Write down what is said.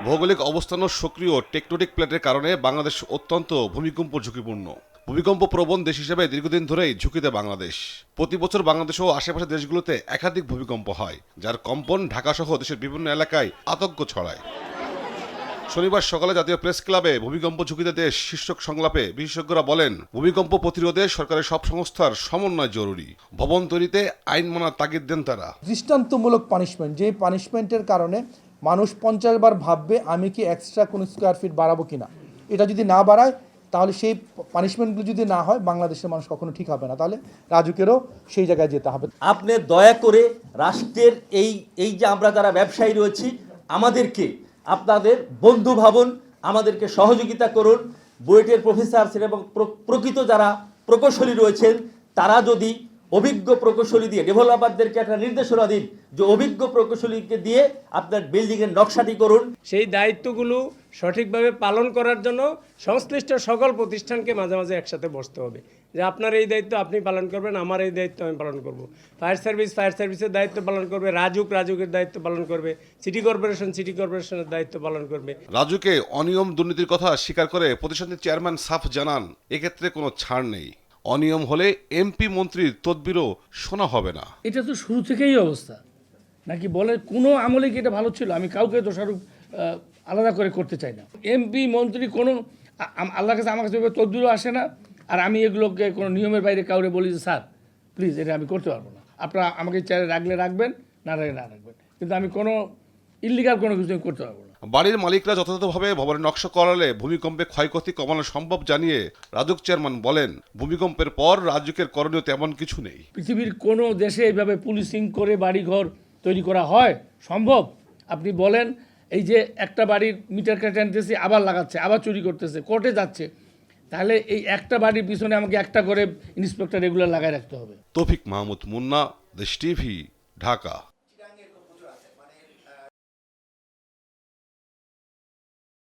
ভৌগোলিক অবস্থান ও সক্রিয় টেকটোনিক প্লেটের কারণে বাংলাদেশ অত্যন্ত ভূমিকম্প ঝুঁকিপূর্ণ। ভূমিকম্প প্রবণ দেশ হিসেবে দীর্ঘদিন ধরেই ঝুঁকিতে বাংলাদেশ। প্রতি বছর বাংলাদেশ ও আশেপাশের দেশগুলোতে একাধিক ভূমিকম্প হয়, যার কম্পন ঢাকাসহ দেশের বিভিন্ন এলাকায় আতঙ্ক ছড়ায়। শনিবার সকালে জাতীয় প্রেস ক্লাবে ভূমিকম্প ঝুঁকিতে দেশ শীর্ষক সংলাপে বিশেষজ্ঞরা বলেন, ভূমিকম্প প্রতিরোধে সরকারের সব সংস্থার সমন্বয় জরুরি। ভবন তৈরিতে আইন মানার তাগিদ দেন তারা। দৃষ্টান্তমূলক পানিশমেন্ট, যে পানিশমেন্টের কারণে মানুষ 50 বার ভাববে আমি কি এক্সট্রা কোনো স্কোয়ার ফিট বাড়াবো কিনা। এটা যদি না বাড়ায় তাহলে সেই পানিশমেন্টগুলো যদি না হয় বাংলাদেশের মানুষ কখনো ঠিক হবে না। তাহলে রাজুকেরও সেই জায়গায় যেতে হবে। আপনি দয়া করে রাষ্ট্রের এই যে আমরা যারা ব্যবসায়ী রয়েছি, আমাদেরকে আপনাদের বন্ধু ভাবুন, আমাদেরকে সহযোগিতা করুন। বুয়েটের প্রফেসর এবং প্রকৃত যারা প্রকৌশলী রয়েছেন তারা যদি অভিজ্ঞ প্রকৌশলী দিয়ে ডেভেলপারদেরকে একটা নির্দেশনা দিন যে অভিজ্ঞ প্রকৌশলীকে দিয়ে আপনার বিল্ডিংয়ের নকশাটি করুন। সেই দায়িত্বগুলো সঠিকভাবে পালন করার জন্য সংশ্লিষ্ট সকল প্রতিষ্ঠানকে মাঝে মাঝে একসাথে বসতে হবে যে আপনার এই দায়িত্ব আপনি পালন করবেন, আমার এই দায়িত্ব আমি পালন করব। ফায়ার সার্ভিসের দায়িত্ব পালন করবে, রাজুকের দায়িত্ব পালন করবে, সিটি কর্পোরেশনের দায়িত্ব পালন করবে। রাজুকে অনিয়ম দুর্নীতির কথা স্বীকার করে প্রতিষ্ঠানটির চেয়ারম্যান সাফ জানান, এক্ষেত্রে কোনো ছাড় নেই। অনিয়ম হলে এমপি মন্ত্রীর তদবিরও শোনা হবে না। এটা তো শুরু থেকেই অবস্থা, নাকি বলে কোনো আমলে কি এটা ভালো ছিল? আমি কাউকে দোষারোপ আলাদা করে করতে চাই না। এমপি মন্ত্রী কোনো আল্লাহর কাছে আমার কাছে তদবিরও আসে না, আর আমি এগুলোকে কোনো নিয়মের বাইরে কাউরে বলি যে স্যার প্লিজ এটা আমি করতে পারবো না, আপনারা আমাকে চেয়ারে রাখলে রাখবেন, না রাখলে না রাখবেন, কিন্তু আমি কোনো ইল্লিগাল কোনো কিছু করতে পারবো না। বাড়ির মালিকরা যথাযথভাবে ভবনের নকশা করালে ভূমিকম্পে ক্ষয়ক্ষতি কমানো সম্ভব জানিয়ে রাজুক চেয়ারম্যান বলেন, ভূমিকম্পের পর রাজুকের করণীয় তেমন কিছু নেই। পৃথিবীর কোনো দেশে এইভাবে পুলিশিং করে বাড়িঘর তৈরি করা হয় সম্ভব? আপনি বলেন, এই যে একটা বাড়ির মিটার কেটে আনতেছে, আবার লাগাচ্ছে, আবার চুরি করতেছে, কোর্টে যাচ্ছে, তাহলে এই একটা বাড়ির পিছনে আমাকে একটা করে ইন্সপেক্টর রেগুলার লাগাই রাখতে হবে। তৌফিক মাহমুদ মুন্না, দেশ টিভি, ঢাকা।